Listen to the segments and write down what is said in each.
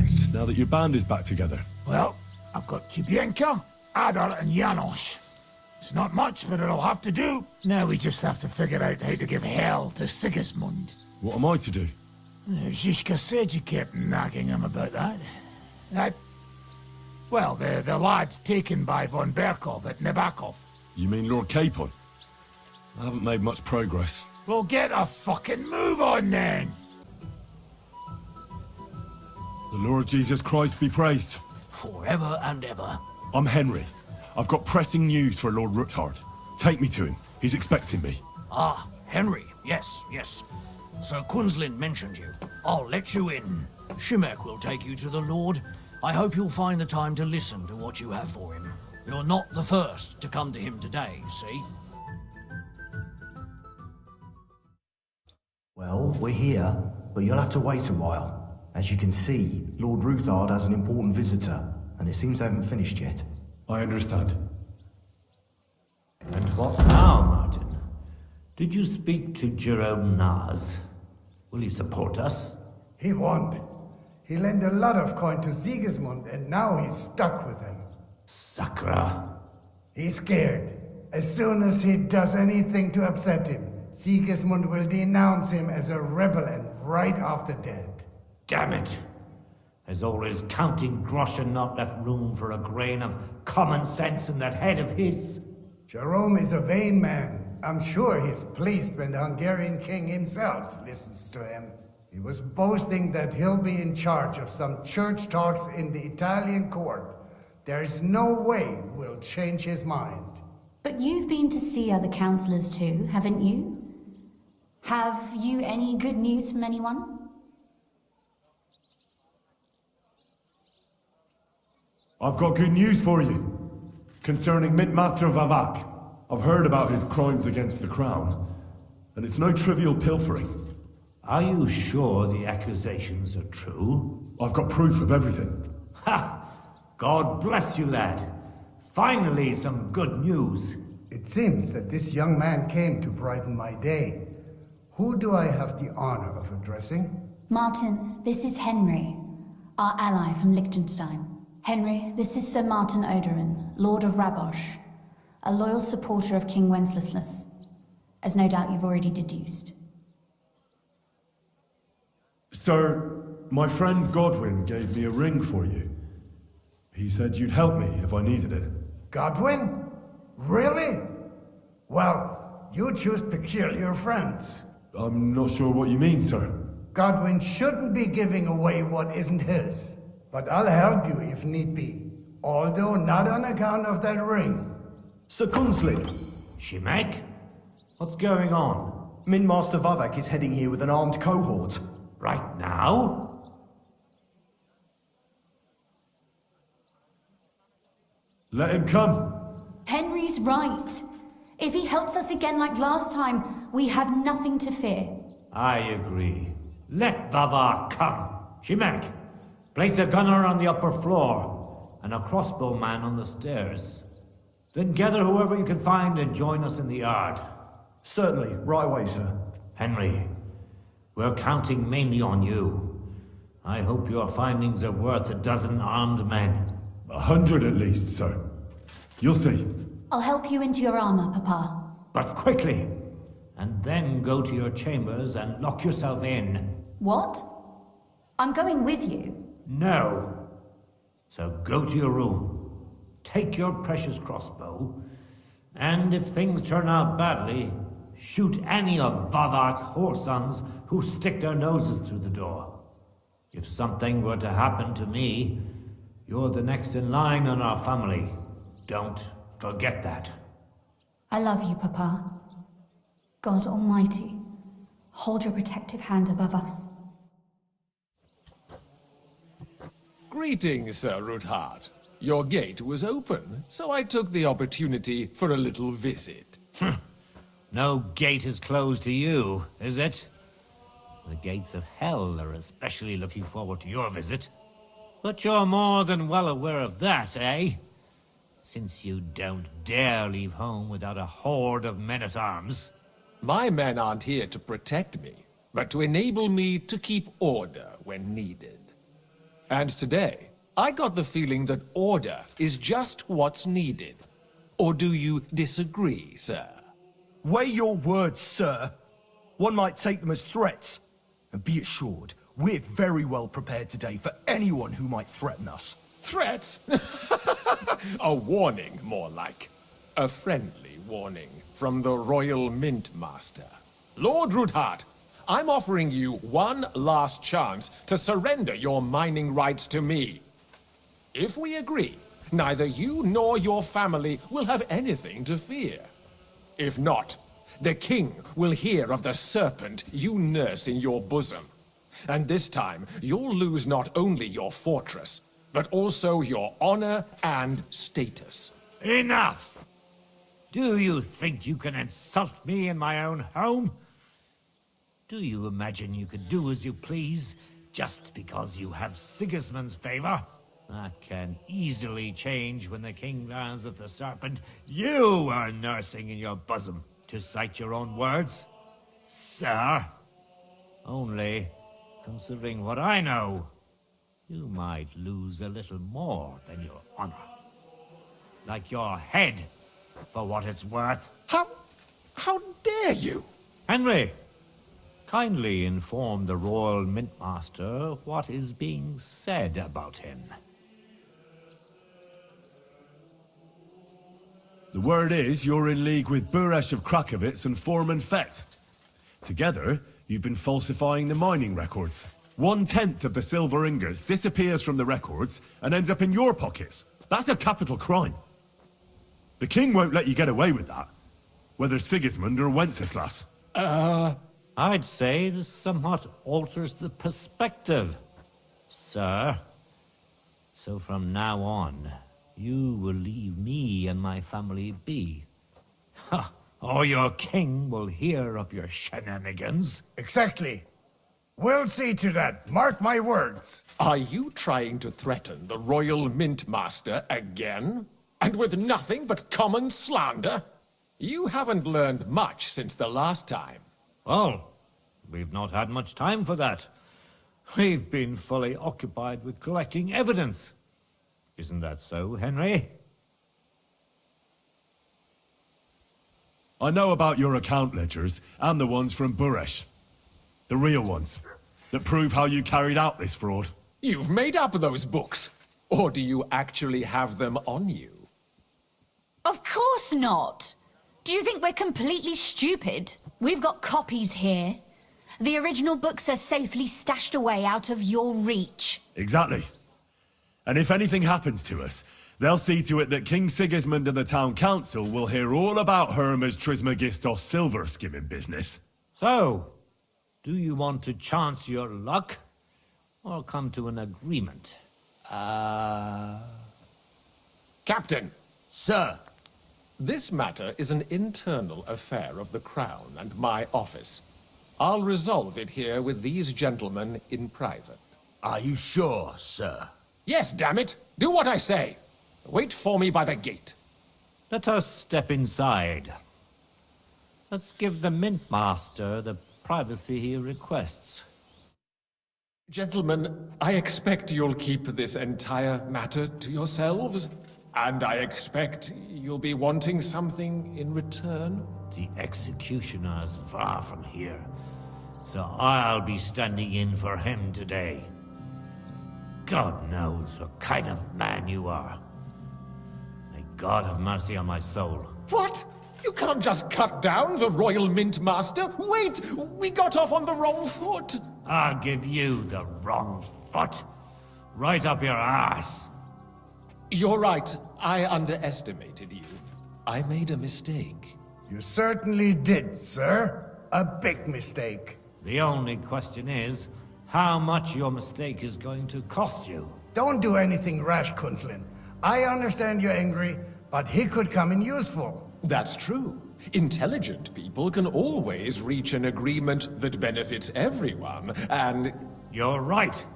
next, now that your band is back together? Well, I've got Kubienka, Adar, and Janos. It's not much, but it'll have to do. Now we just have to figure out how to give hell to Sigismund. What am I to do? Zizka said you kept nagging him about that. Well, the lad's taken by von Berkov at Nebakov. You mean Lord Capon? I haven't made much progress. Well, get a fucking move on then! The Lord Jesus Christ be praised. Forever and ever. I'm Henry. I've got pressing news for Lord Ruthard. Take me to him. He's expecting me. Ah, Henry. Yes, yes. Sir Quinslin mentioned you. I'll let you in. Shimek will take you to the Lord. I hope you'll find the time to listen to what you have for him. You're not the first to come to him today, see? Well, we're here, but you'll have to wait a while. As you can see, Lord Ruthard has an important visitor, and it seems they haven't finished yet. I understand. And what now, Martin? Did you speak to Jerome Naz? Will he support us? He won't. He lent a lot of coin to Sigismund, and now he's stuck with him. Sakra. He's scared. As soon as he does anything to upset him, Sigismund will denounce him as a rebel and right off the dead. Damn it! Has all his counting groschen not left room for a grain of common sense in that head of his? Jerome is a vain man. I'm sure he's pleased when the Hungarian king himself listens to him. He was boasting that he'll be in charge of some church talks in the Italian court. There is no way we'll change his mind. But you've been to see other councillors too, haven't you? Have you any good news from anyone? I've got good news for you. Concerning Mintmaster Vavak. I've heard about his crimes against the crown. And it's no trivial pilfering. Are you sure the accusations are true? I've got proof of everything. Ha! God bless you, lad. Finally, some good news. It seems that this young man came to brighten my day. Who do I have the honor of addressing? Martin, this is Henry, our ally from Liechtenstein. Henry, this is Sir Martin Odorin, Lord of Rabosh, a loyal supporter of King Wenceslas, as no doubt you've already deduced. Sir, my friend Godwin gave me a ring for you. He said you'd help me if I needed it. Godwin? Really? Well, you choose peculiar friends. I'm not sure what you mean, sir. Godwin shouldn't be giving away what isn't his. But I'll help you if need be. Although not on account of that ring. Sir Quinslin! Shimek? What's going on? Minmaster Vavak is heading here with an armed cohort. Right now? Let him come. Henry's right. If he helps us again like last time, we have nothing to fear. I agree. Let Vavar come. Shimek, place a gunner on the upper floor and a crossbowman on the stairs. Then gather whoever you can find and join us in the yard. Certainly, right away, sir. Henry, we're counting mainly on you. I hope your findings are worth 12 armed men. 100 at least, sir. You'll see. I'll help you into your armor, Papa. But quickly! And then go to your chambers and lock yourself in. What? I'm going with you. No. So go to your room. Take your precious crossbow. And if things turn out badly, shoot any of Vavark's whoresons who stick their noses through the door. If something were to happen to me, you're the next in line in our family. Don't forget that. I love you, Papa. God Almighty, hold your protective hand above us. Greetings, Sir Ruthard. Your gate was open, so I took the opportunity for a little visit. No gate is closed to you, is it? The gates of hell are especially looking forward to your visit. But you're more than well aware of that, eh? Since you don't dare leave home without a horde of men-at-arms. My men aren't here to protect me, but to enable me to keep order when needed. And today, I got the feeling that order is just what's needed. Or do you disagree, sir? Weigh your words, sir. One might take them as threats. And be assured, we're very well prepared today for anyone who might threaten us. Threat? A warning, more like. A friendly warning from the Royal Mint Master. Lord Ruthard, I'm offering you one last chance to surrender your mining rights to me. If we agree, neither you nor your family will have anything to fear. If not, the king will hear of the serpent you nurse in your bosom. And this time, you'll lose not only your fortress, but also your honor and status. Enough! Do you think you can insult me in my own home? Do you imagine you can do as you please, just because you have Sigismund's favor? That can easily change when the king learns of the serpent you are nursing in your bosom, to cite your own words. Sir, only, considering what I know, you might lose a little more than your honor. Like your head, for what it's worth. How dare you? Henry, kindly inform the Royal Mintmaster what is being said about him. The word is you're in league with Buresh of Krakowitz and Foreman Fett. Together, you've been falsifying the mining records. 1/10 of the silver ingots disappears from the records and ends up in your pockets. That's a capital crime. The king won't let you get away with that, whether Sigismund or Wenceslas. I'd say this somewhat alters the perspective, sir. So from now on, you will leave me and my family be. Ha! Or your king will hear of your shenanigans. Exactly. We'll see to that. Mark my words. Are you trying to threaten the Royal Mint Master again? And with nothing but common slander? You haven't learned much since the last time. Well, we've not had much time for that. We've been fully occupied with collecting evidence. Isn't that so, Henry? I know about your account ledgers and the ones from Buresh. The real ones, that prove how you carried out this fraud. You've made up those books. Or do you actually have them on you? Of course not! Do you think we're completely stupid? We've got copies here. The original books are safely stashed away out of your reach. Exactly. And if anything happens to us, they'll see to it that King Sigismund and the town council will hear all about Hermes Trismegistos silver skimming business. So, do you want to chance your luck, or come to an agreement? Captain, Sir, this matter is an internal affair of the Crown and my office. I'll resolve it here with these gentlemen in private. are you sure, sir? Yes, damn it! Do what I say! Wait for me by the gate. Let us step inside. Let's give the Mint Master the privacy he requests. Gentlemen, I expect you'll keep this entire matter to yourselves. And I expect you'll be wanting something in return. The executioner's far from here, so I'll be standing in for him today. God knows what kind of man you are. May God have mercy on my soul. What? You can't just cut down the Royal Mint Master? Wait! We got off on the wrong foot! I'll give you the wrong foot. Right up your ass. You're right. I underestimated you. I made a mistake. You certainly did, sir. A big mistake. The only question is, how much your mistake is going to cost you. Don't do anything rash, Kunzlin. I understand you're angry, but he could come in useful. That's true. Intelligent people can always reach an agreement that benefits everyone, and... You're right.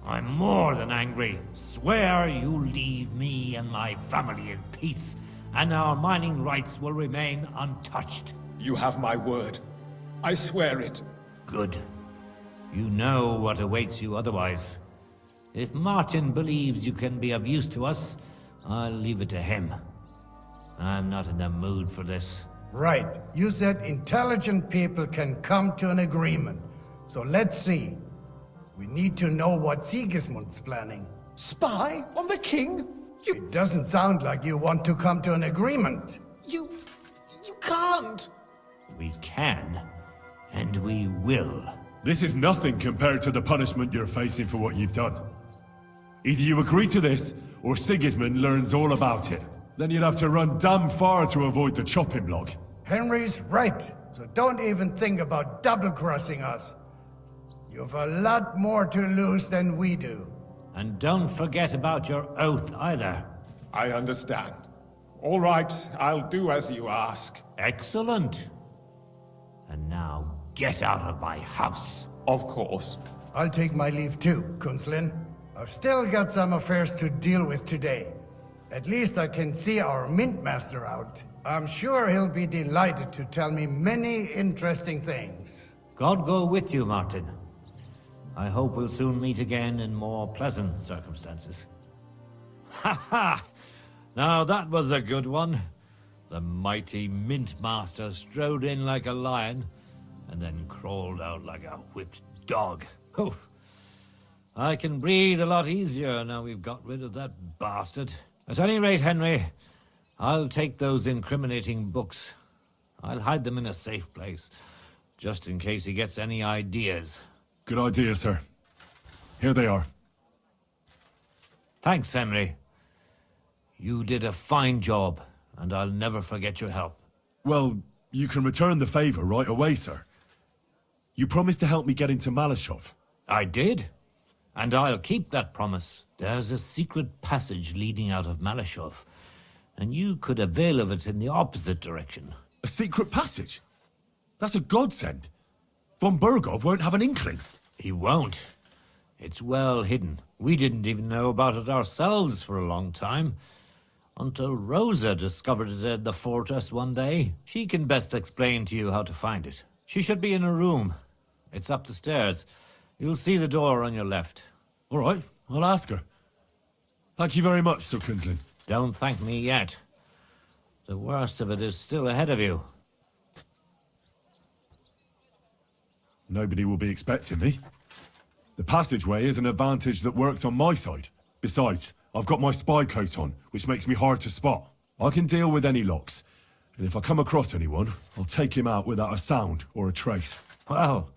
I'm more than angry. Swear you leave me and my family in peace, and our mining rights will remain untouched. You have my word. I swear it. Good. You know what awaits you otherwise. If Martin believes you can be of use to us, I'll leave it to him. I'm not in the mood for this. Right. You said intelligent people can come to an agreement. So let's see. We need to know what Sigismund's planning. Spy on the king? It doesn't sound like you want to come to an agreement. You can't. We can, and we will. This is nothing compared to the punishment you're facing for what you've done. Either you agree to this, or Sigismund learns all about it. Then you'd have to run damn far to avoid the chopping block. Henry's right, so don't even think about double-crossing us. You've a lot more to lose than we do. And don't forget about your oath either. I understand. All right, I'll do as you ask. Excellent. And now, get out of my house. Of course. I'll take my leave too, Kunslin. I've still got some affairs to deal with today. At least I can see our Mint Master out. I'm sure he'll be delighted to tell me many interesting things. God go with you, Martin. I hope we'll soon meet again in more pleasant circumstances. Ha ha! Now that was a good one. The mighty Mint Master strode in like a lion, and then crawled out like a whipped dog. Whew. I can breathe a lot easier now we've got rid of that bastard. At any rate, Henry, I'll take those incriminating books. I'll hide them in a safe place, just in case he gets any ideas. Good idea, sir. Here they are. Thanks, Henry. You did a fine job, and I'll never forget your help. Well, you can return the favor right away, sir. You promised to help me get into Malashov. I did, and I'll keep that promise. There's a secret passage leading out of Malashov, and you could avail of it in the opposite direction. A secret passage? That's a godsend. Von Burgov won't have an inkling. He won't. It's well hidden. We didn't even know about it ourselves for a long time. Until Rosa discovered it at the fortress one day. She can best explain to you how to find it. She should be in her room. It's up the stairs. You'll see the door on your left. All right, I'll ask her. Thank you very much, Sir Kunslin. Don't thank me yet. The worst of it is still ahead of you. Nobody will be expecting me. The passageway is an advantage that works on my side. Besides, I've got my spy coat on, which makes me hard to spot. I can deal with any locks, and if I come across anyone, I'll take him out without a sound or a trace. Well,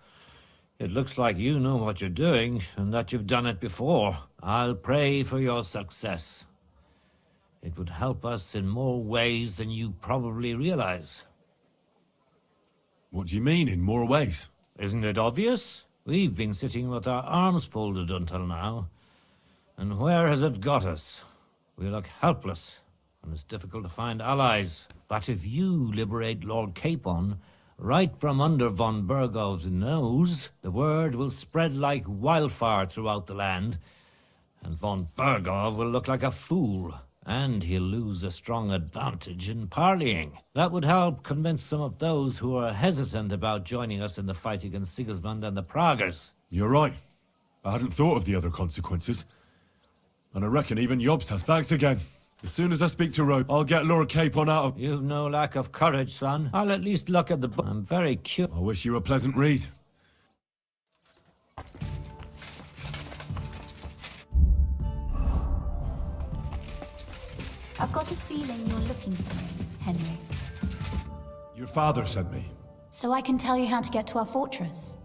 it looks like you know what you're doing, and that you've done it before. I'll pray for your success. It would help us in more ways than you probably realize. What do you mean, in more ways? Isn't it obvious? We've been sitting with our arms folded until now. And where has it got us? We look helpless, and it's difficult to find allies. But if you liberate Lord Capon, right from under von Burgov's nose, the word will spread like wildfire throughout the land, and von Burgov will look like a fool, and he'll lose a strong advantage in parleying. That would help convince some of those who are hesitant about joining us in the fight against Sigismund and the Praguers. You're right. I hadn't thought of the other consequences. And I reckon even Jobst has bags again. As soon as I speak to Rope, I'll get Lord Capon out of... You've no lack of courage, son. I'll at least look at the book. I'm very curious. I wish you a pleasant read. I've got a feeling you're looking for me, Henry. Your father sent me. So I can tell you how to get to our fortress.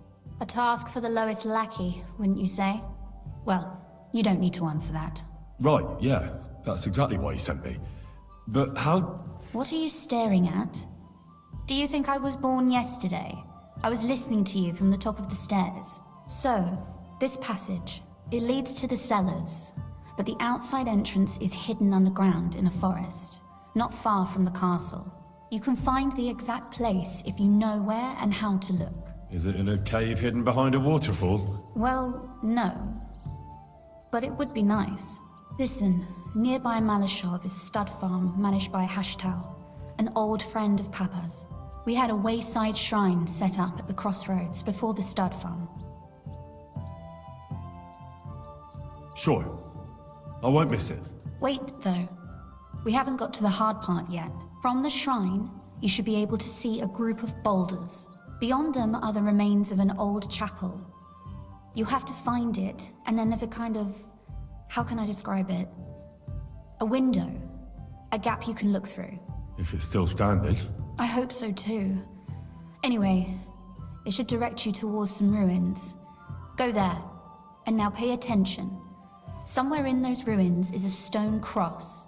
A task for the lowest lackey, wouldn't you say? Well, you don't need to answer that. Right, yeah. That's exactly why he sent me. But how... What are you staring at? Do you think I was born yesterday? I was listening to you from the top of the stairs. So, this passage, it leads to the cellars, but the outside entrance is hidden underground in a forest, not far from the castle. You can find the exact place if you know where and how to look. Is it in a cave hidden behind a waterfall? Well, no. But it would be nice. Listen, nearby Malashov is Stud Farm managed by Hashtal, an old friend of Papa's. We had a wayside shrine set up at the crossroads before the Stud Farm. Sure. I won't miss it. Wait, though. We haven't got to the hard part yet. From the shrine, you should be able to see a group of boulders. Beyond them are the remains of an old chapel. You have to find it, and then there's a kind of... how can I describe it? A window. A gap you can look through. If it's still standing. I hope so too. Anyway, it should direct you towards some ruins. Go there. And now pay attention. Somewhere in those ruins is a stone cross.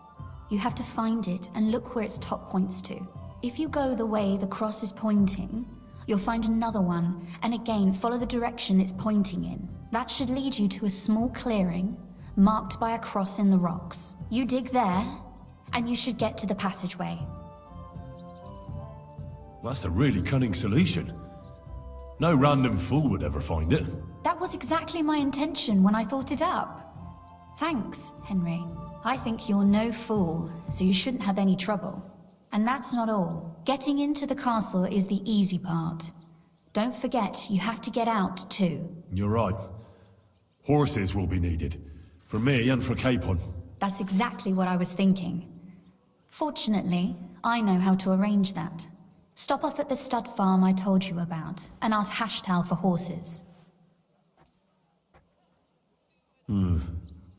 You have to find it and look where its top points to. If you go the way the cross is pointing, you'll find another one, and again follow the direction it's pointing in. That should lead you to a small clearing, marked by a cross in the rocks. You dig there, and you should get to the passageway. That's a really cunning solution. No random fool would ever find it. That was exactly my intention when I thought it up. Thanks, Henry. I think you're no fool, so you shouldn't have any trouble. And that's not all. Getting into the castle is the easy part. Don't forget, you have to get out too. You're right. Horses will be needed. For me and for Capon. That's exactly what I was thinking. Fortunately, I know how to arrange that. Stop off at the stud farm I told you about, and ask Hashtal for horses.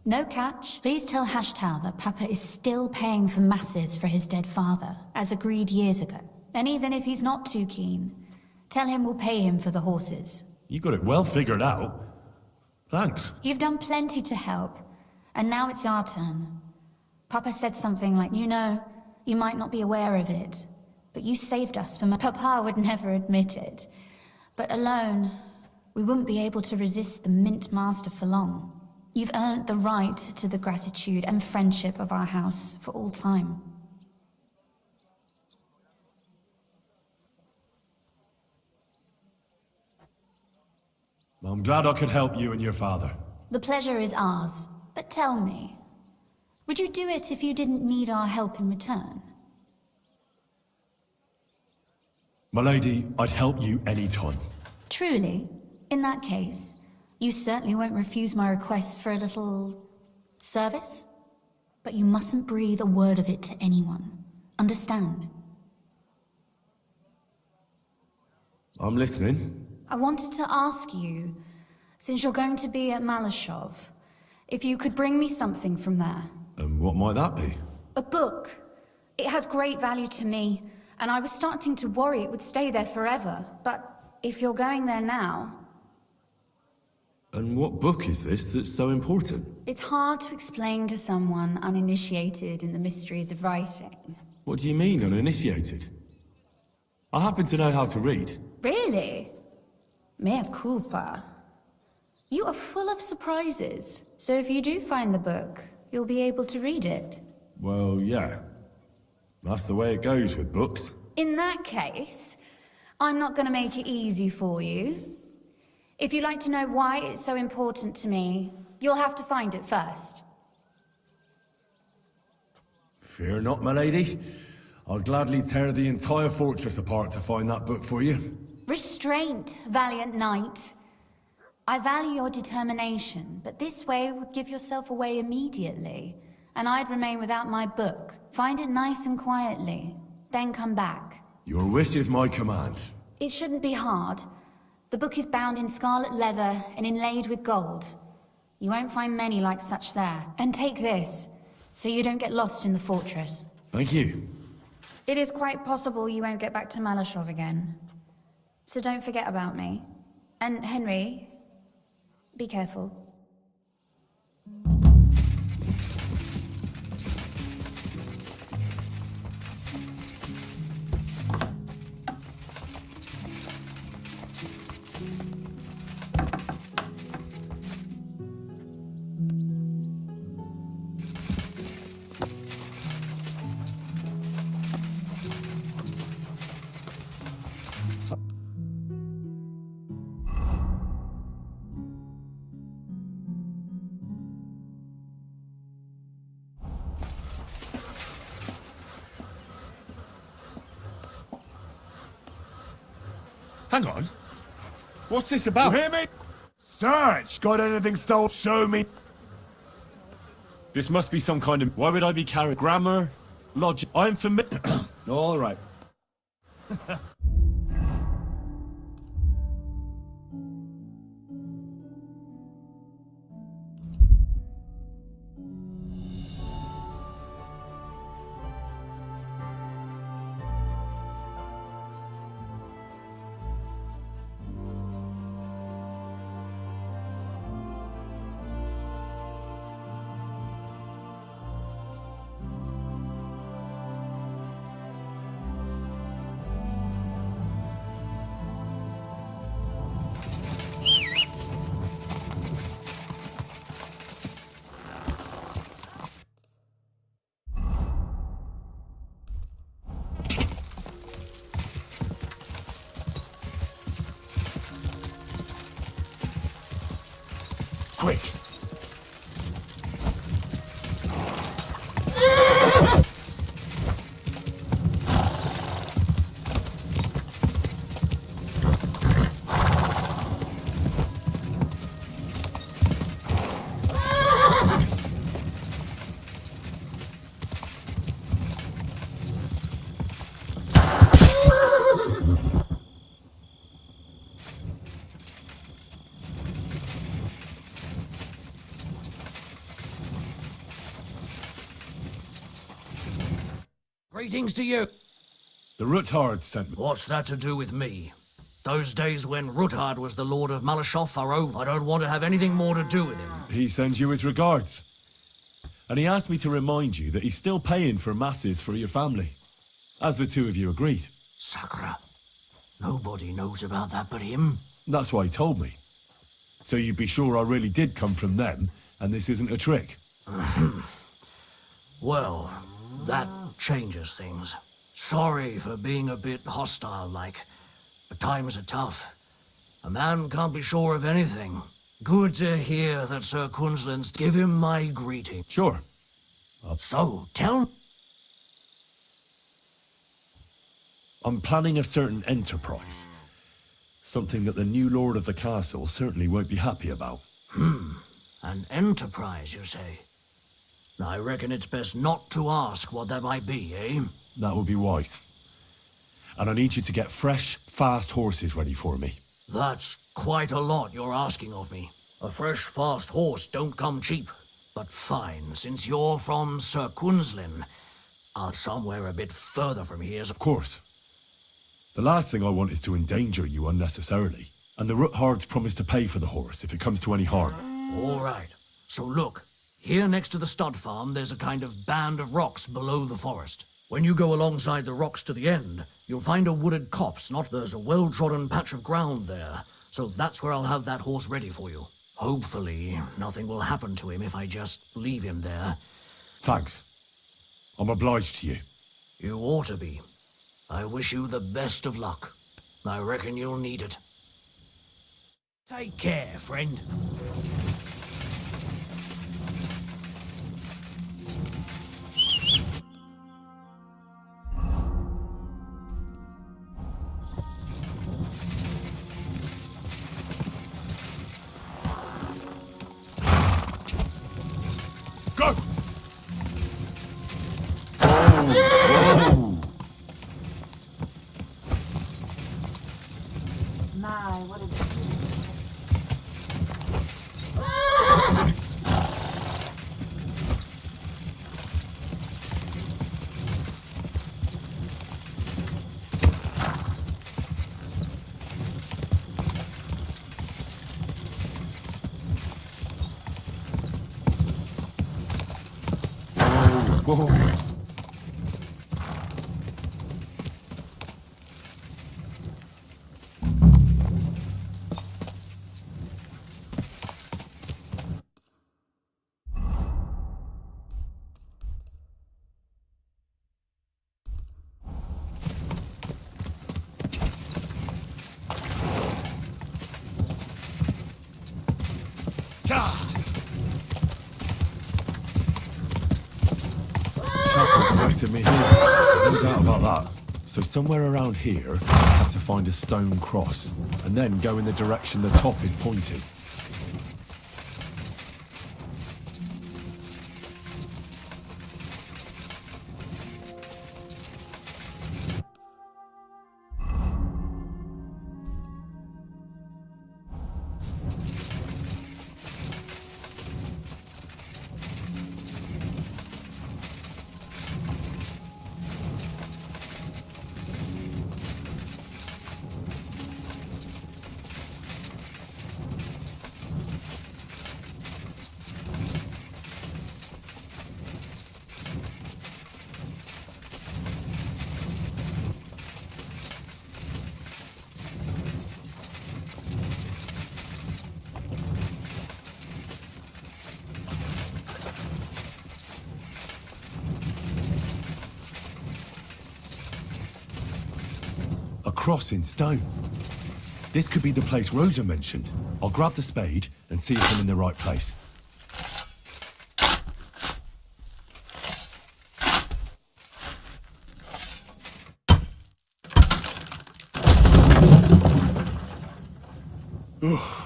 No catch. Please tell Hashtal that Papa is still paying for masses for his dead father, as agreed years ago. And even if he's not too keen, tell him we'll pay him for the horses. You got it well figured out. Thanks. You've done plenty to help, and now it's our turn. Papa said something like, you know, you might not be aware of it, but you saved us from... Papa would never admit it. But alone, we wouldn't be able to resist the Mint Master for long. You've earned the right to the gratitude and friendship of our house for all time. I'm glad I could help you and your father. The pleasure is ours. But tell me, would you do it if you didn't need our help in return? My lady, I'd help you any time. Truly? In that case, you certainly won't refuse my request for a little... service? But you mustn't breathe a word of it to anyone. Understand? I'm listening. I wanted to ask you, since you're going to be at Malashov, if you could bring me something from there. And what might that be? A book. It has great value to me, and I was starting to worry it would stay there forever. But if you're going there now... And what book is this that's so important? It's hard to explain to someone uninitiated in the mysteries of writing. What do you mean, uninitiated? I happen to know how to read. Really? Mea culpa. You are full of surprises, so if you do find the book, you'll be able to read it. Well, yeah. That's the way it goes with books. In that case, I'm not going to make it easy for you. If you'd like to know why it's so important to me, you'll have to find it first. Fear not, my lady. I'll gladly tear the entire fortress apart to find that book for you. Restraint, valiant knight. I value your determination, but this way would give yourself away immediately, and I'd remain without my book. Find it nice and quietly, then come back. Your wish is my command. It shouldn't be hard. The book is bound in scarlet leather and inlaid with gold. You won't find many like such there. And take this, so you don't get lost in the fortress. Thank you. It is quite possible you won't get back to Malashov again. So don't forget about me. And Henry, be careful. Hang on. What's this about? You hear me? Search! Got anything stolen? Show me. This must be some kind of... Why would I be carrying grammar? Logic? I'm familiar... All right. Quick! Greetings to you. The Ruthard sent me. What's that to do with me? Those days when Ruthard was the Lord of Malashoff are over. I don't want to have anything more to do with him. He sends you his regards. And he asked me to remind you that he's still paying for masses for your family. As the two of you agreed. Sakura. Nobody knows about that but him. That's why he told me. So you'd be sure I really did come from them, and this isn't a trick. Well, that changes things. Sorry for being a bit hostile-like, but times are tough. A man can't be sure of anything. Good to hear that Sir Quinlan's give him my greeting. Sure. So, tell... I'm planning a certain enterprise. Something that the new lord of the castle certainly won't be happy about. An enterprise, you say? I reckon it's best not to ask what that might be, eh? That would be wise. And I need you to get fresh, fast horses ready for me. That's quite a lot you're asking of me. A fresh, fast horse don't come cheap. But fine, since you're from Sir Quinlan, I'll somewhere a bit further from here. Of course. The last thing I want is to endanger you unnecessarily. And the Ruthards promise to pay for the horse if it comes to any harm. All right. So look, here next to the stud farm, there's a kind of band of rocks below the forest. When you go alongside the rocks to the end, you'll find a wooded copse. There's a well-trodden patch of ground there. So that's where I'll have that horse ready for you. Hopefully, nothing will happen to him if I just leave him there. Thanks. I'm obliged to you. You ought to be. I wish you the best of luck. I reckon you'll need it. Take care, friend. Go! My, what a... Whoa. To me here. No doubt about that. So somewhere around here, I have to find a stone cross, and then go in the direction the top is pointing. cross in stone. This could be the place Rosa mentioned. I'll grab the spade and see if I'm in the right place. Ugh.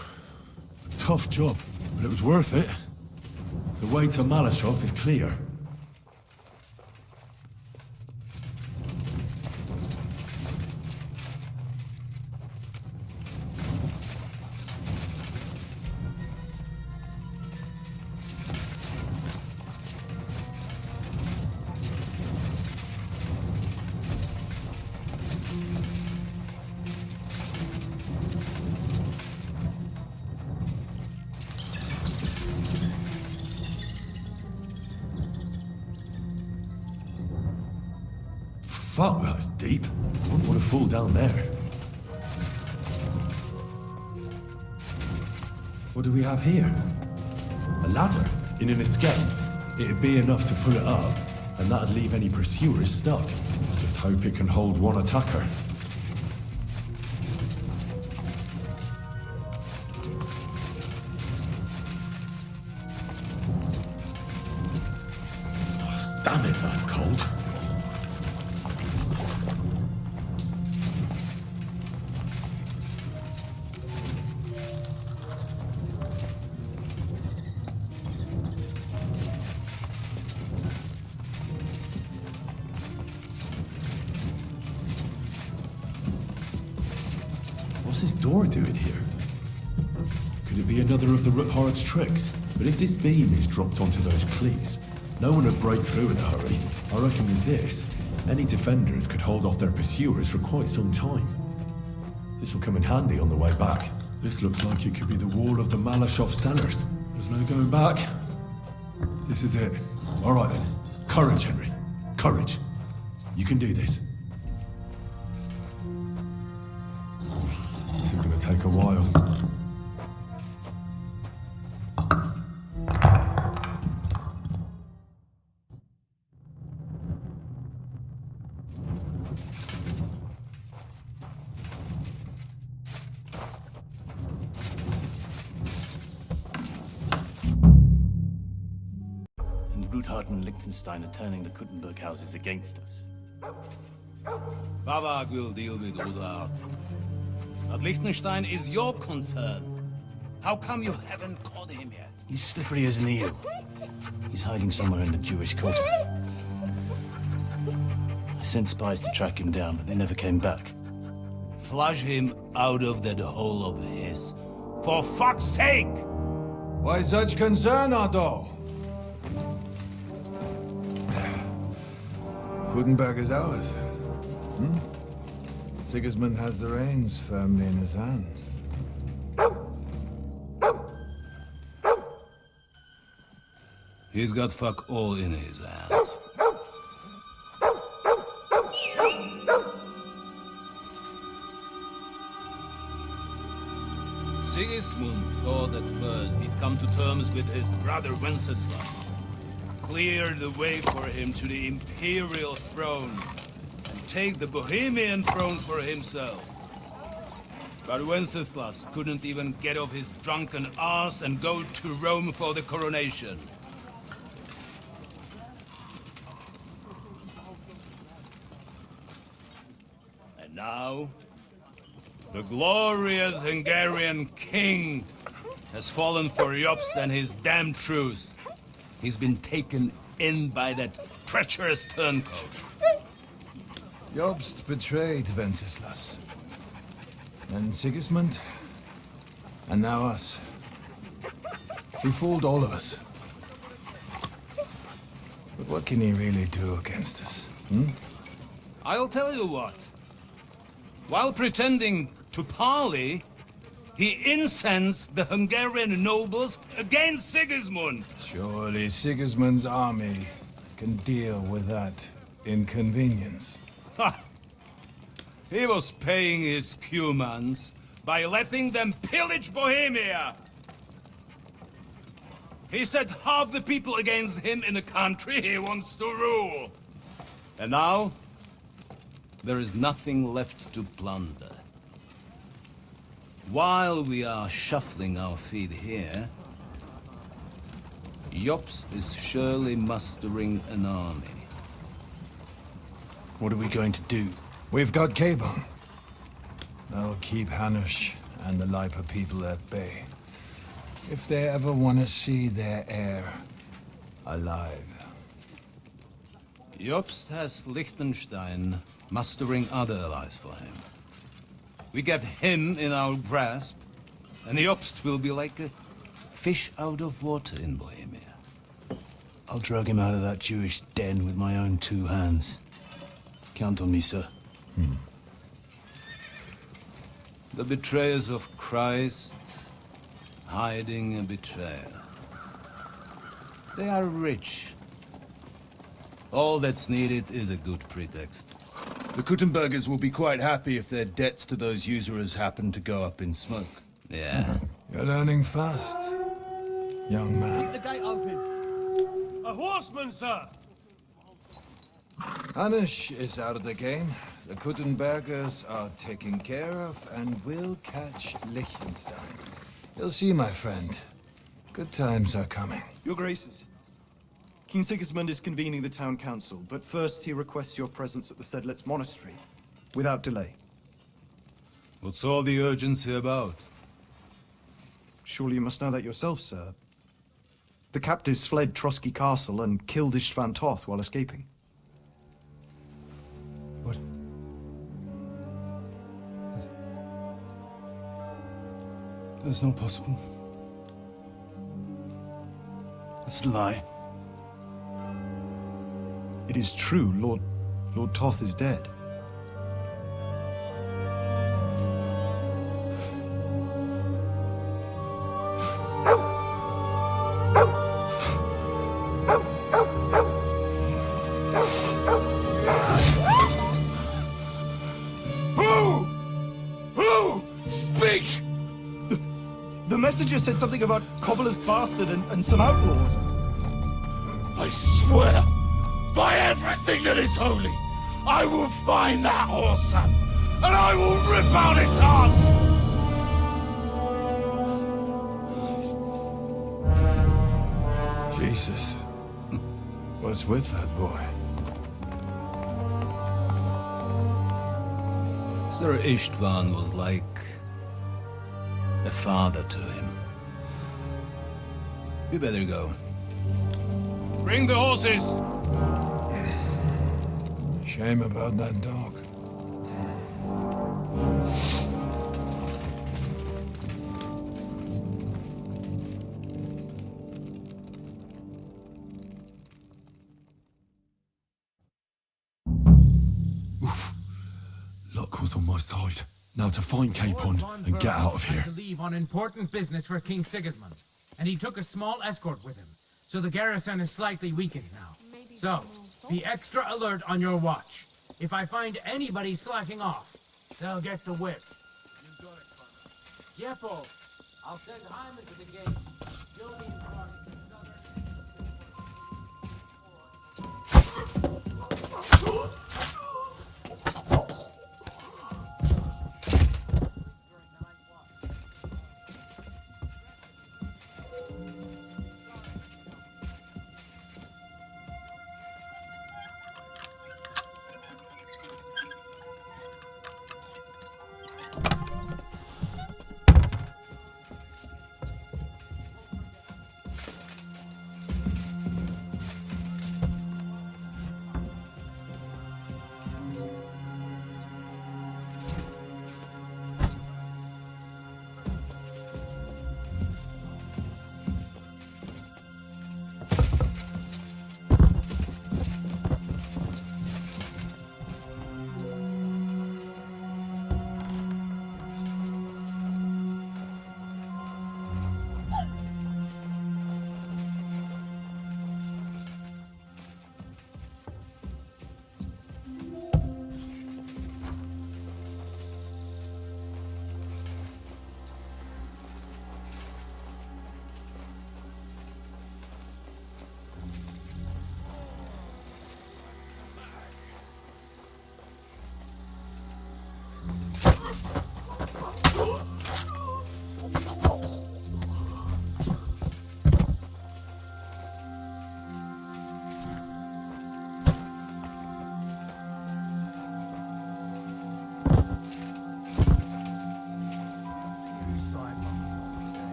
Tough job, but it was worth it. The way to Malashov is clear. Fuck, that's deep. I wouldn't want to fall down there. What do we have here? A ladder? In an escape? It'd be enough to pull it up, and that'd leave any pursuers stuck. Just hope it can hold one attacker. Damn it, that's cold. What's this door doing here? Could it be another of the Ruthard's tricks? But if this beam is dropped onto those cleats, no one would break through in a hurry. I reckon with this, any defenders could hold off their pursuers for quite some time. This will come in handy on the way back. This looks like it could be the wall of the Malashov cellars. There's no going back. This is it. All right then. Courage, Henry. Courage. You can do this. This is gonna take a while. Ruthard and Liechtenstein are turning the Kuttenberg houses against us. Bavag will deal with Ruthard. But Liechtenstein is your concern. How come you haven't caught him yet? He's slippery as an eel. He's hiding somewhere in the Jewish quarter. I sent spies to track him down, but they never came back. Flush him out of that hole of his. For fuck's sake! Why such concern, Otto? Kuttenberg is ours. Sigismund has the reins firmly in his hands. He's got fuck all in his hands. Sigismund thought at first he'd come to terms with his brother Wenceslas. Clear the way for him to the imperial throne and take the Bohemian throne for himself. But Wenceslas couldn't even get off his drunken ass and go to Rome for the coronation. And now, the glorious Hungarian king has fallen for Jobst and his damn truce. He's been taken in by that treacherous turncoat. Jobst betrayed Wenceslas. And Sigismund. And now us. He fooled all of us. But what can he really do against us? I'll tell you what. While pretending to parley, he incensed the Hungarian nobles against Sigismund. Surely Sigismund's army can deal with that inconvenience. Ha! He was paying his Cumans by letting them pillage Bohemia. He set half the people against him in the country he wants to rule. And now, there is nothing left to plunder. While we are shuffling our feet here, Jobst is surely mustering an army. What are we going to do? We've got Cabon. That'll keep Hanush and the Lipa people at bay. If they ever want to see their heir alive. Jobst has Liechtenstein mustering other allies for him. We get him in our grasp, and Jobst will be like a fish out of water in Bohemia. I'll drag him out of that Jewish den with my own 2 hands. Count on me, sir. The betrayers of Christ, hiding a betrayal. They are rich. All that's needed is a good pretext. The Kuttenbergers will be quite happy if their debts to those usurers happen to go up in smoke. Yeah. You're learning fast, young man. The gate open. A horseman, sir! Hanush is out of the game. The Kuttenbergers are taken care of, and we'll catch Liechtenstein. You'll see, my friend. Good times are coming. Your Graces, King Sigismund is convening the town council, but first he requests your presence at the Sedlitz monastery, without delay. What's all the urgency about? Surely you must know that yourself, sir. The captives fled Trotsky Castle and killed Istvan Toth while escaping. What? That's not possible. That's a lie. It is true, Lord Toth is dead. Who? Speak! The messenger said something about Cobbler's bastard and some outlaws. I swear, by everything that is holy, I will find that whoreson, and I will rip out his heart! Jesus. What's with that boy? Sir Istvan was like a father to him. You better go. Bring the horses! Shame about that dog. Luck was on my side. Now to find Capon and get out of here. To leave on important business for King Sigismund, and he took a small escort with him, so the garrison is slightly weakened now. So, be extra alert on your watch. If I find anybody slacking off, they'll get the whip. You've got it, Colonel. Jeffo, I'll send Hyman to the gate. You'll be in charge of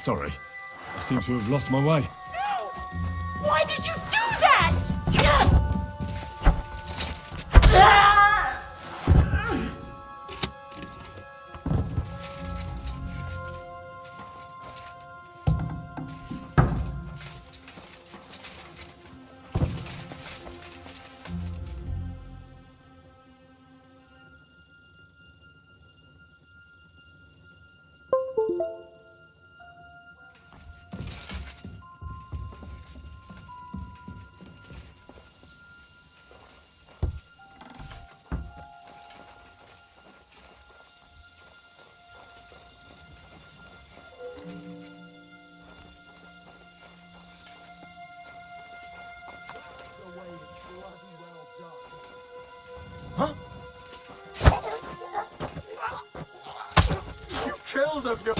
Sorry. I seem to have lost my way. No! Why did you do that? Killed of your...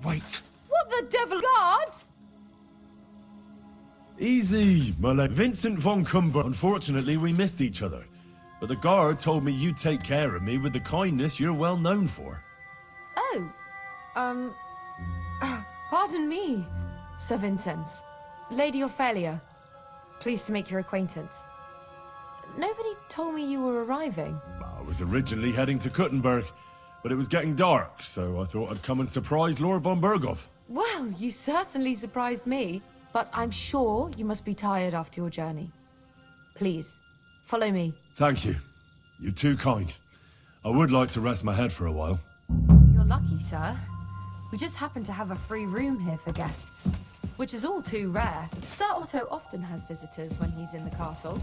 Wait. What the devil, guards? Easy, my lad. Vincent von Cumber. Unfortunately, we missed each other. But the guard told me you'd take care of me with the kindness you're well known for. Oh, pardon me, Sir Vincenz. Lady Ophelia, pleased to make your acquaintance. Nobody told me you were arriving. I was originally heading to Kuttenberg, but it was getting dark, so I thought I'd come and surprise Lord von Berghoff. Well, you certainly surprised me, but I'm sure you must be tired after your journey. Please, follow me. Thank you. You're too kind. I would like to rest my head for a while. You're lucky, sir. We just happen to have a free room here for guests, which is all too rare. Sir Otto often has visitors when he's in the castle,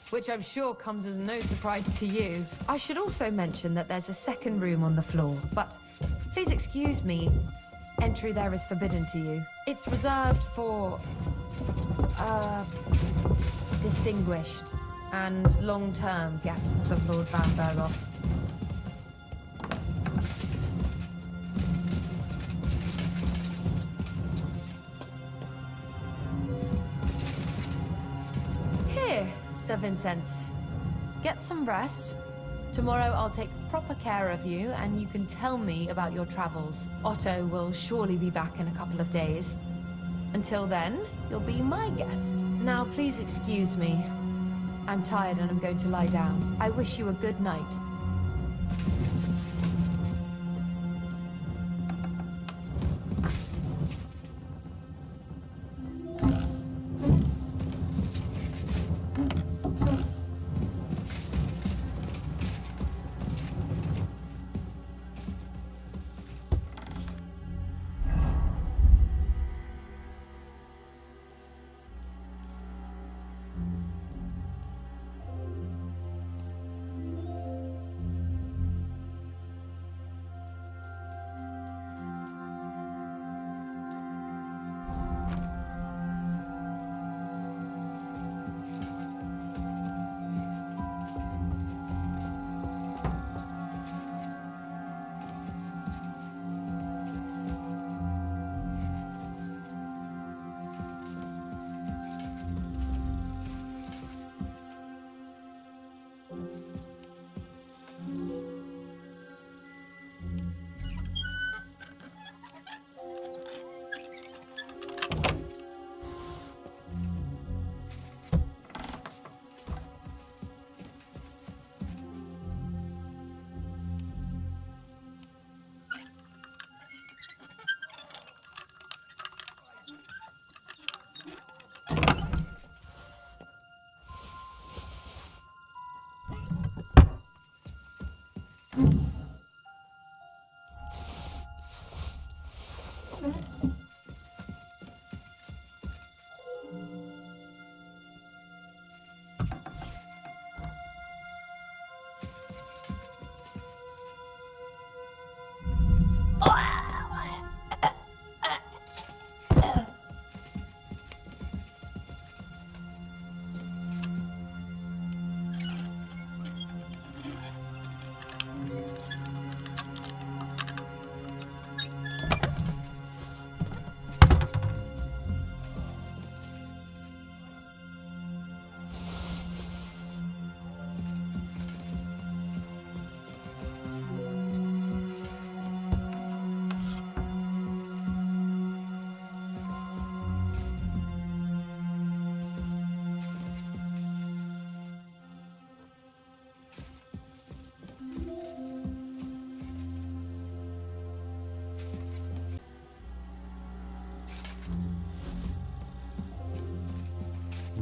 which I'm sure comes as no surprise to you. I should also mention that there's a second room on the floor, but please excuse me, entry there is forbidden to you. It's reserved for, distinguished and long-term guests of Lord Van Berghoff. Here, Sir Vincenz. Get some rest. Tomorrow I'll take proper care of you, and you can tell me about your travels. Otto will surely be back in a couple of days. Until then, you'll be my guest. Now, please excuse me. I'm tired and I'm going to lie down. I wish you a good night.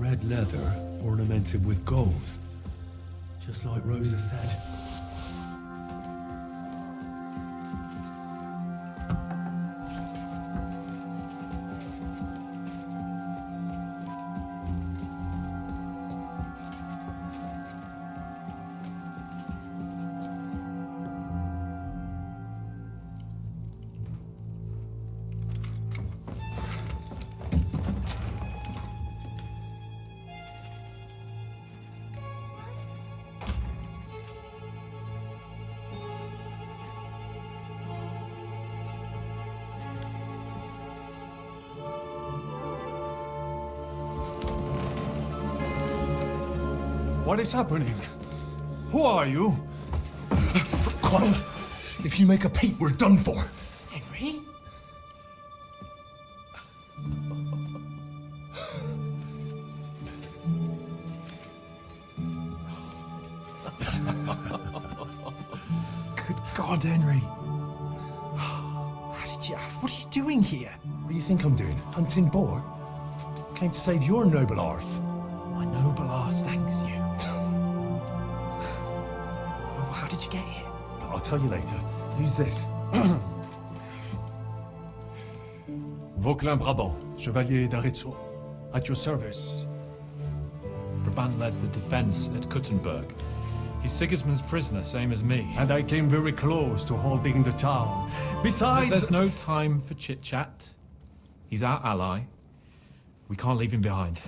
red leather ornamented with gold. Just like Rosa said. What is happening? Who are you? Connell, if you make a peep, we're done for. Henry? Good God, Henry. What are you doing here? What do you think I'm doing? Hunting boar? Came to save your noble arse. My noble arse thanks you. How did you get here? I'll tell you later. Who's this? Vauquelin Brabant, Chevalier d'Aretzo. At your service. Brabant led the defense at Kuttenberg. He's Sigismund's prisoner, same as me. And I came very close to holding the town. Besides... But there's no time for chit-chat. He's our ally. We can't leave him behind.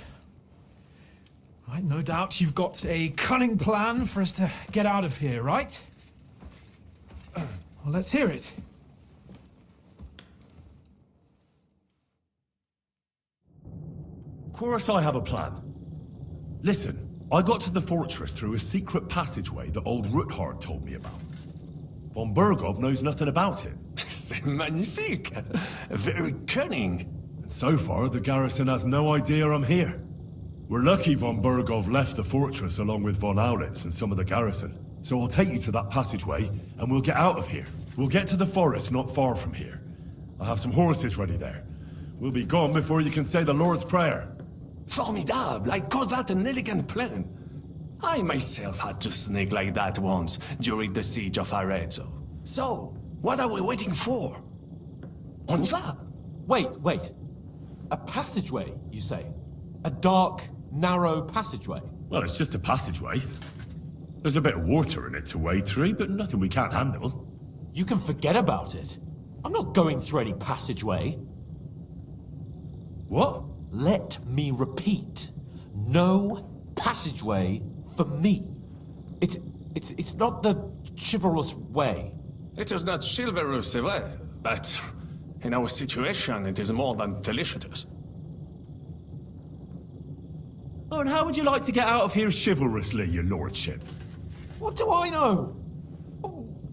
Right, no doubt you've got a cunning plan for us to get out of here, right? Well, let's hear it. Of course I have a plan. Listen, I got to the fortress through a secret passageway that old Ruthard told me about. Von Bergov knows nothing about it. C'est magnifique! Very cunning. And so far, the garrison has no idea I'm here. We're lucky von Bergov left the fortress along with von Aulitz and some of the garrison. So I'll take you to that passageway, and we'll get out of here. We'll get to the forest not far from here. I have some horses ready there. We'll be gone before you can say the Lord's Prayer. Formidable! I call that an elegant plan. I myself had to sneak like that once during the siege of Arezzo. So, what are we waiting for? On y va! Wait. A passageway, you say? A dark, narrow passageway? Well, it's just a passageway. There's a bit of water in it to wade through, but nothing we can't handle. You can forget about it. I'm not going through any passageway. What? Let me repeat. No passageway for me. It's not the chivalrous way. It is not chivalrous, c'est vrai, but in our situation, it is more than delicious. Oh, and how would you like to get out of here chivalrously, your lordship? What do I know?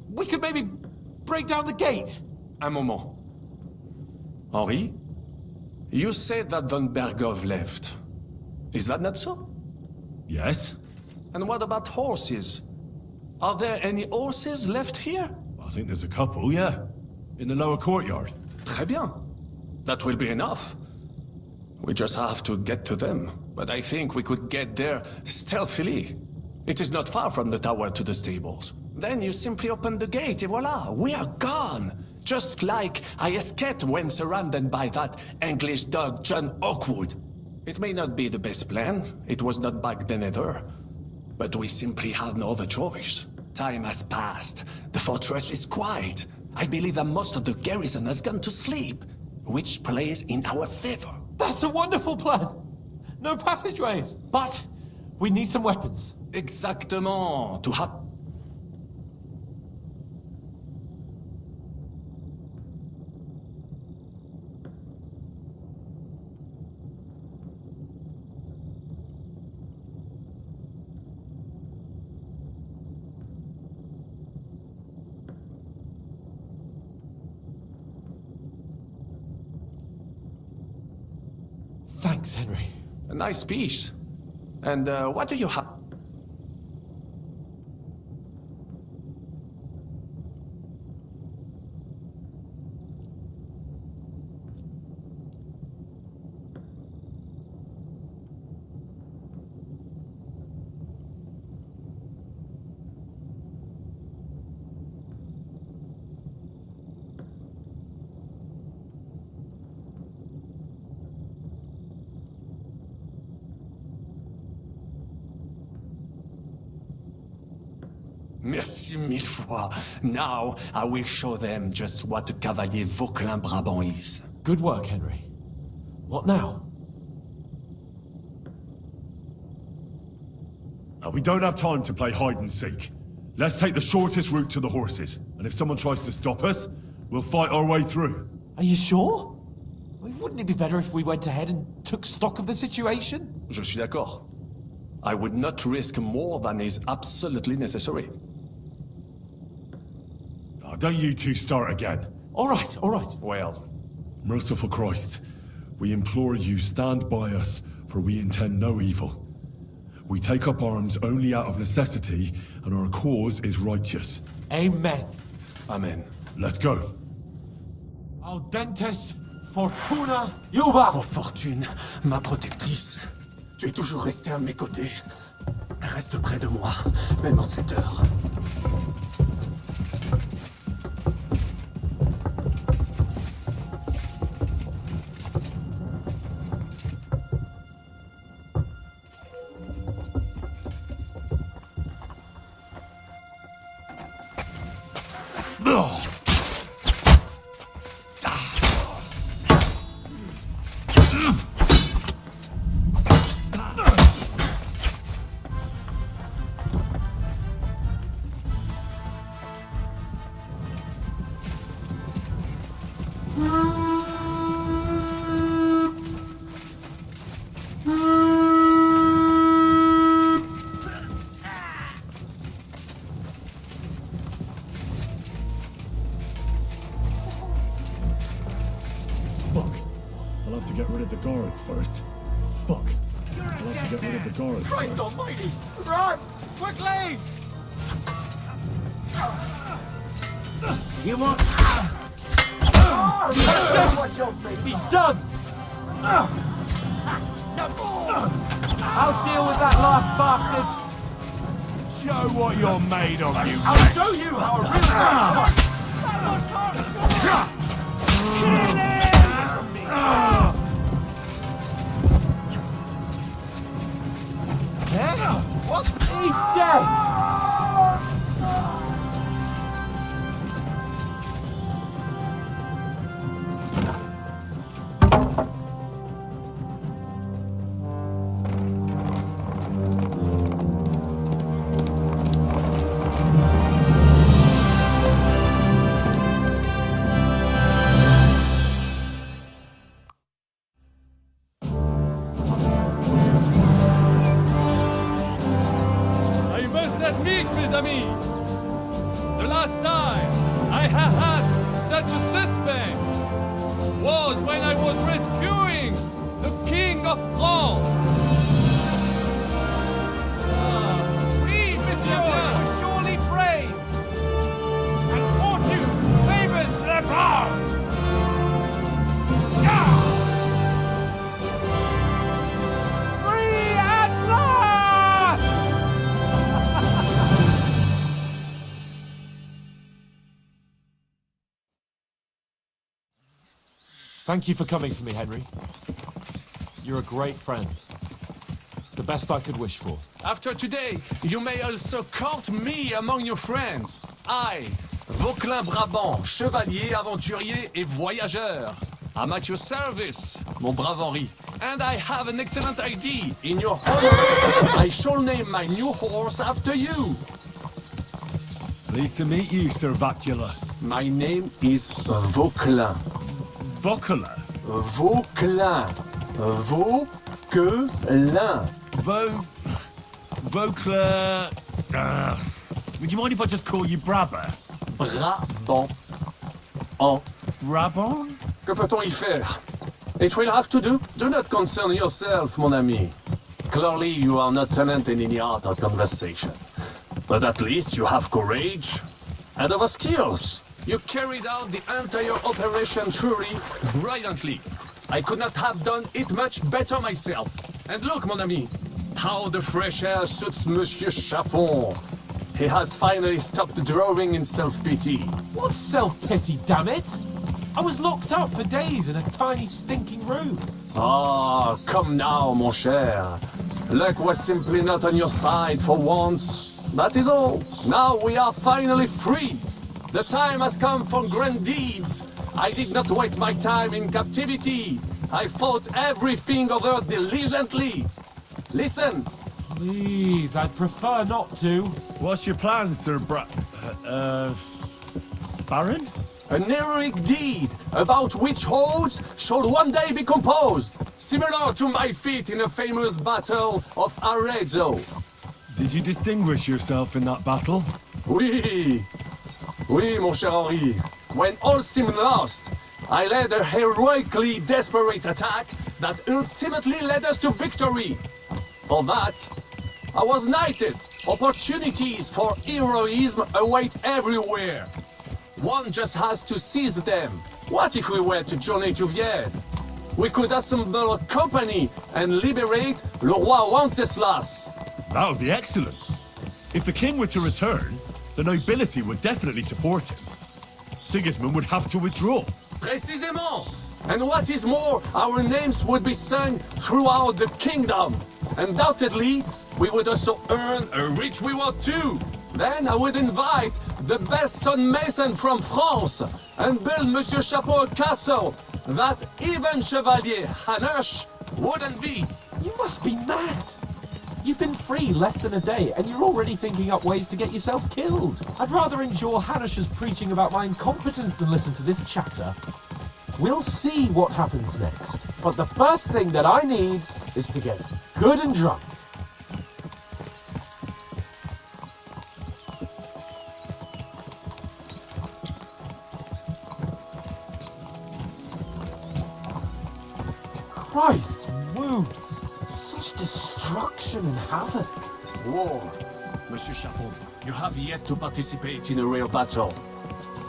We could maybe break down the gate. Un moment. Henri, you said that von Bergov left. Is that not so? Yes. And what about horses? Are there any horses left here? I think there's a couple, yeah. In the lower courtyard. Très bien. That will be enough. We just have to get to them. But I think we could get there stealthily. It is not far from the tower to the stables. Then you simply open the gate, et voila, we are gone! Just like I escaped when surrounded by that English dog John Oakwood. It may not be the best plan, it was not back then either. But we simply have no other choice. Time has passed. The fortress is quiet. I believe that most of the garrison has gone to sleep, which plays in our favor. That's a wonderful plan! No passageways! But we need some weapons. Exactement. To have... Thanks, Henry. A nice piece. And what do you have? Merci mille fois. Now, I will show them just what a Cavalier Vauquelin Brabant is. Good work, Henry. What now? We don't have time to play hide and seek. Let's take the shortest route to the horses, and if someone tries to stop us, we'll fight our way through. Are you sure? Wouldn't it be better if we went ahead and took stock of the situation? Je suis d'accord. I would not risk more than is absolutely necessary. Don't you two start again. All right, all right. Well. Merciful Christ, we implore you stand by us, for we intend no evil. We take up arms only out of necessity, and our cause is righteous. Amen. Amen. Let's go. Audentes Fortuna Iuba! Oh, Fortune, ma protectrice. Tu es toujours restée à mes côtés. Reste près de moi, même en cette heure. I'll have to get rid of the guards first. Fuck. I'll have to get rid of the guards Christ first. almighty! Run! Quickly! You want... He's done! I'll deal with that last bastard! Show what you're made of, you I'll show you how a real What? He's dead! Admit, mes amis, the last time I have had such a suspense was when I was rescuing the King of France. Oui, monsieur, was surely brave, and fortune favors the brave. Free at last! Thank you for coming for me, Henry. You're a great friend. The best I could wish for. After today, you may also count me among your friends. I, Vauquelin Brabant, chevalier, aventurier et voyageur. I'm at your service, mon brave Henri. And I have an excellent idea. In your honor, I shall name my new horse after you. Pleased to meet you, Sir Vacula. My name is Vauquelin. Vauquelin? Vauquelin. Vauquelin. Vauquelin... would you mind if I just call you Brabber? Brabant. En. Brabant? Que peut-on y faire? It will have to do. Do not concern yourself, mon ami. Clearly, you are not talented in any art or conversation. But at least you have courage and other skills. You carried out the entire operation truly brilliantly. I could not have done it much better myself. And look, mon ami, how the fresh air suits Monsieur Chapon. He has finally stopped drawing in self-pity. What self-pity, damn it? I was locked up for days in a tiny stinking room. Ah, come now, mon cher. Luck was simply not on your side for once. That is all. Now we are finally free. The time has come for grand deeds. I did not waste my time in captivity. I fought everything over diligently. Listen. Please, I'd prefer not to. What's your plan, Sir Baron? An heroic deed about which hordes shall one day be composed, similar to my feat in the famous battle of Arezzo. Did you distinguish yourself in that battle? Oui. Oui, mon cher Henri. When all seemed lost, I led a heroically desperate attack that ultimately led us to victory. For that, I was knighted. Opportunities for heroism await everywhere. One just has to seize them. What if we were to journey to Vienne? We could assemble a company and liberate Le Roi Wenceslas. That would be excellent. If the king were to return, the nobility would definitely support him. Sigismund would have to withdraw. Précisément! And what is more, our names would be sung throughout the kingdom. Undoubtedly, we would also earn a rich reward too. Then I would invite the best stonemason from France and build Monsieur Chapeau a castle that even Chevalier Hanush wouldn't be. You must be mad. You've been free less than a day, and you're already thinking up ways to get yourself killed. I'd rather endure Hanush's preaching about my incompetence than listen to this chatter. We'll see what happens next. But the first thing that I need is to get good and drunk. Christ's wounds! Such destruction and havoc. War. Monsieur Chapeau, you have yet to participate in a real battle.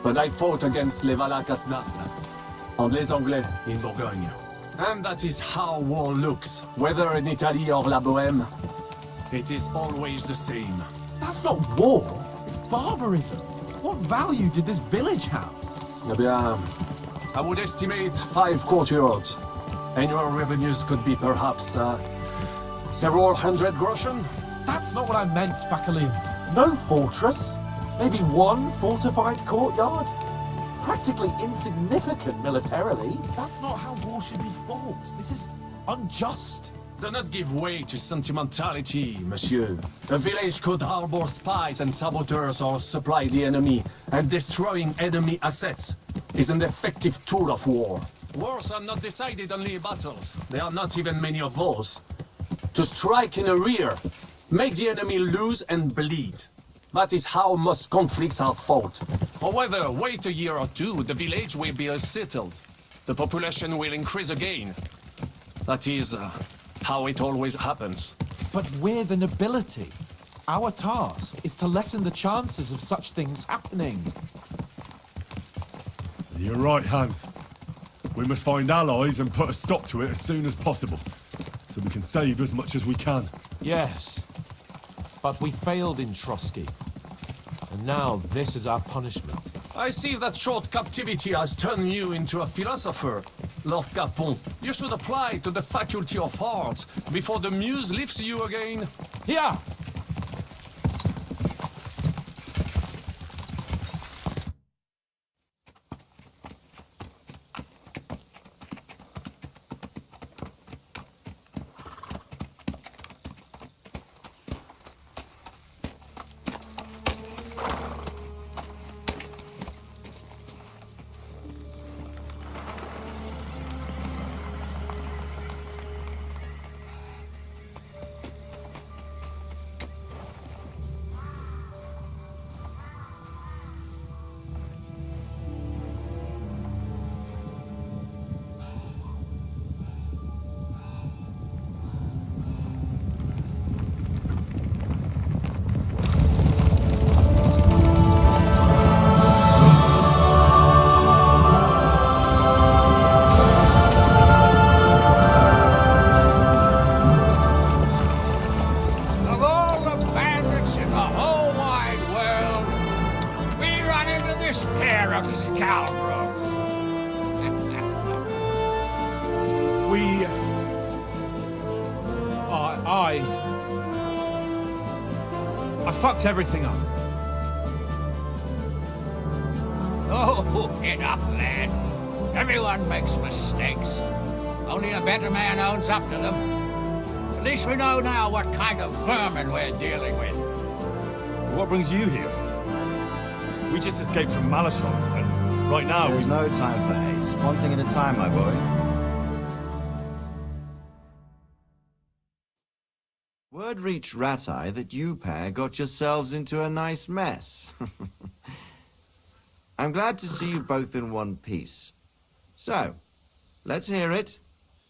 But I fought against les Valaques at Naples, and les Anglais in Bourgogne. And that is how war looks, whether in Italy or La Bohème. It is always the same. That's not war, it's barbarism. What value did this village have? Eh bien, I would estimate 5 courtyards. Annual revenues could be perhaps several hundred groschen. That's not what I meant, Bacalian. No fortress, maybe one fortified courtyard. Practically insignificant militarily. That's not how war should be fought. This is unjust. Do not give way to sentimentality, monsieur. A village could harbor spies and saboteurs or supply the enemy, and destroying enemy assets is an effective tool of war. Wars are not decided only in battles. There are not even many of those. To strike in a rear, make the enemy lose and bleed. That is how most conflicts are fought. However, wait a year or two, the village will be settled. The population will increase again. That is how it always happens. But we're the nobility. Our task is to lessen the chances of such things happening. You're right, Hans. We must find allies and put a stop to it as soon as possible, so we can save as much as we can. Yes, but we failed in Trotsky. And now this is our punishment. I see that short captivity has turned you into a philosopher, Lord Capon. You should apply to the Faculty of Arts before the muse lifts you again. Here! I fucked everything up. Oh, get up, lad. Everyone makes mistakes. Only a better man owns up to them. At least we know now what kind of vermin we're dealing with. What brings you here? We just escaped from Malashov, and right now There's no time for haste. One thing at a time, my boy. Word reached Ratai that you pair got yourselves into a nice mess. I'm glad to see you both in one piece. So, let's hear it.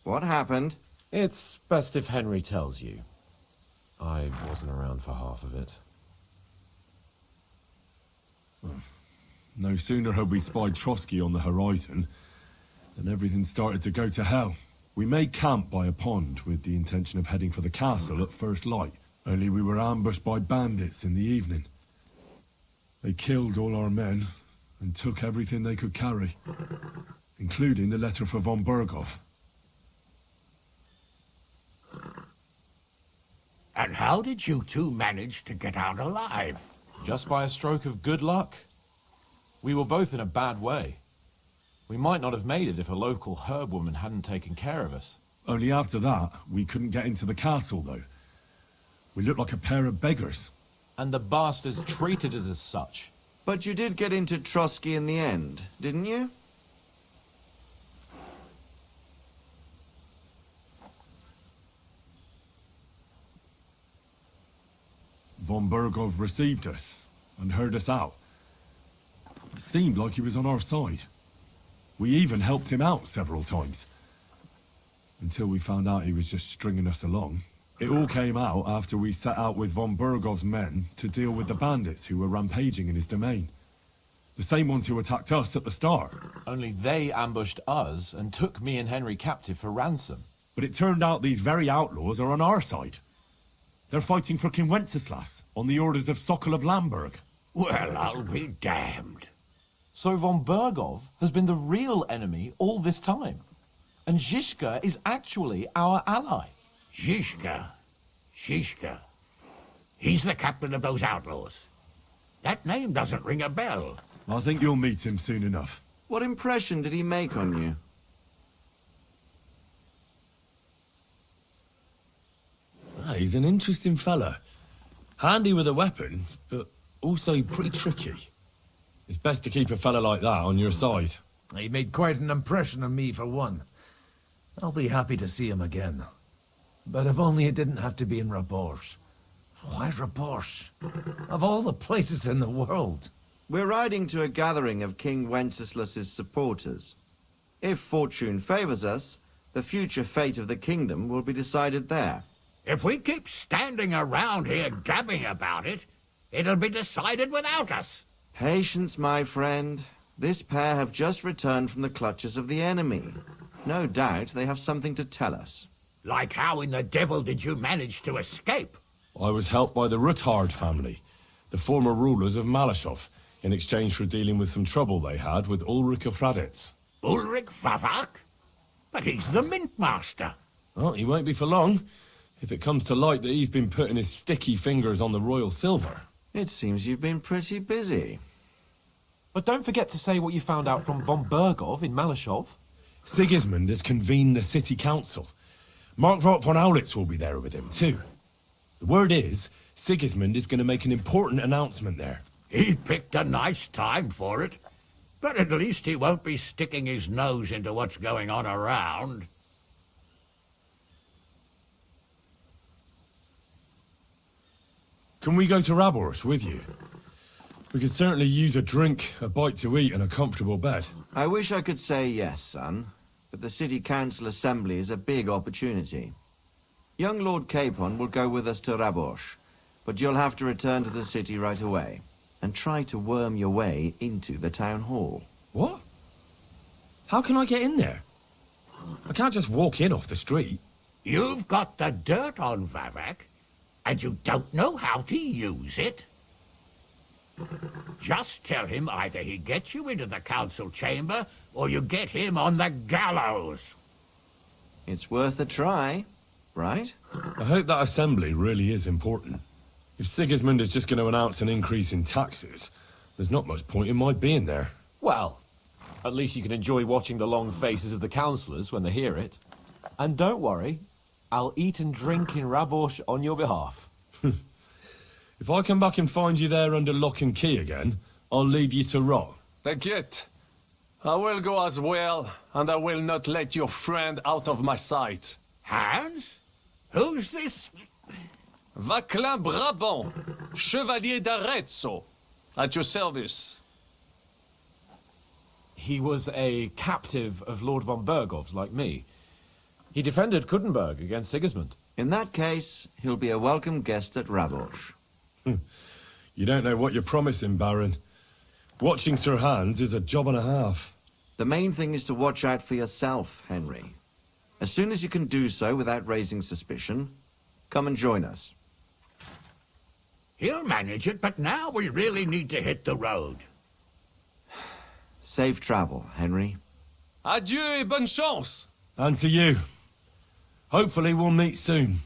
What happened? It's best if Henry tells you. I wasn't around for half of it. No sooner had we spied Trotsky on the horizon than everything started to go to hell. We made camp by a pond with the intention of heading for the castle at first light, only we were ambushed by bandits in the evening. They killed all our men and took everything they could carry, including the letter for von Berghoff. And how did you two manage to get out alive? Just by a stroke of good luck. We were both in a bad way. We might not have made it if a local herb woman hadn't taken care of us. Only after that, we couldn't get into the castle, though. We looked like a pair of beggars. And the bastards treated us as such. But you did get into Trotsky in the end, didn't you? Von Berghoff received us and heard us out. It seemed like he was on our side. We even helped him out several times. Until we found out he was just stringing us along. It all came out after we set out with von Berghoff's men to deal with the bandits who were rampaging in his domain. The same ones who attacked us at the start. Only they ambushed us and took me and Henry captive for ransom. But it turned out these very outlaws are on our side. They're fighting for King Wenceslas on the orders of Sokol of Lamberg. Well, I'll be damned. So von Berghoff has been the real enemy all this time. And Zhishka is actually our ally. Zhishka? Zhishka? He's the captain of those outlaws. That name doesn't ring a bell. I think you'll meet him soon enough. What impression did he make on you? He's an interesting fella. Handy with a weapon, but also pretty tricky. It's best to keep a fella like that on your side. He made quite an impression on me, for one. I'll be happy to see him again. But if only it didn't have to be in Rabosh. Why Rabosh? Of all the places in the world. We're riding to a gathering of King Wenceslas's supporters. If fortune favors us, the future fate of the kingdom will be decided there. If we keep standing around here gabbing about it, it'll be decided without us. Patience, my friend. This pair have just returned from the clutches of the enemy. No doubt they have something to tell us. Like how in the devil did you manage to escape? I was helped by the Ruthard family, the former rulers of Malashov, in exchange for dealing with some trouble they had with Ulrich of Raditz. Ulrich Vavak? But he's the mint master. Well, he won't be for long, if it comes to light that he's been putting his sticky fingers on the royal silver. It seems you've been pretty busy. But don't forget to say what you found out from von Berghoff in Malashov. Sigismund has convened the city council. Markvart von Aulitz will be there with him, too. The word is, Sigismund is going to make an important announcement there. He picked a nice time for it. But at least he won't be sticking his nose into what's going on around. Can we go to Raborsh with you? We could certainly use a drink, a bite to eat, and a comfortable bed. I wish I could say yes, son, but the city council assembly is a big opportunity. Young Lord Capon will go with us to Raborsh, but you'll have to return to the city right away, and try to worm your way into the town hall. What? How can I get in there? I can't just walk in off the street. You've got the dirt on Vavak, and you don't know how to use it? Just tell him either he gets you into the council chamber, or you get him on the gallows. It's worth a try, right? I hope that assembly really is important. If Sigismund is just going to announce an increase in taxes, there's not much point in my being there. Well, at least you can enjoy watching the long faces of the councillors when they hear it. And don't worry, I'll eat and drink in Rabosh on your behalf. If I come back and find you there under lock and key again, I'll leave you to rot. T'inquiète. I will go as well, and I will not let your friend out of my sight. Hans? Who's this? Vaclin Brabant, Chevalier d'Arezzo, at your service. He was a captive of Lord von Bergov's, like me. He defended Kuttenberg against Sigismund. In that case, he'll be a welcome guest at Rabosh. You don't know what you're promising, Baron. Watching Sir Hans is a job and a half. The main thing is to watch out for yourself, Henry. As soon as you can do so without raising suspicion, come and join us. He'll manage it, but now we really need to hit the road. Safe travel, Henry. Adieu et bonne chance! And to you. Hopefully we'll meet soon.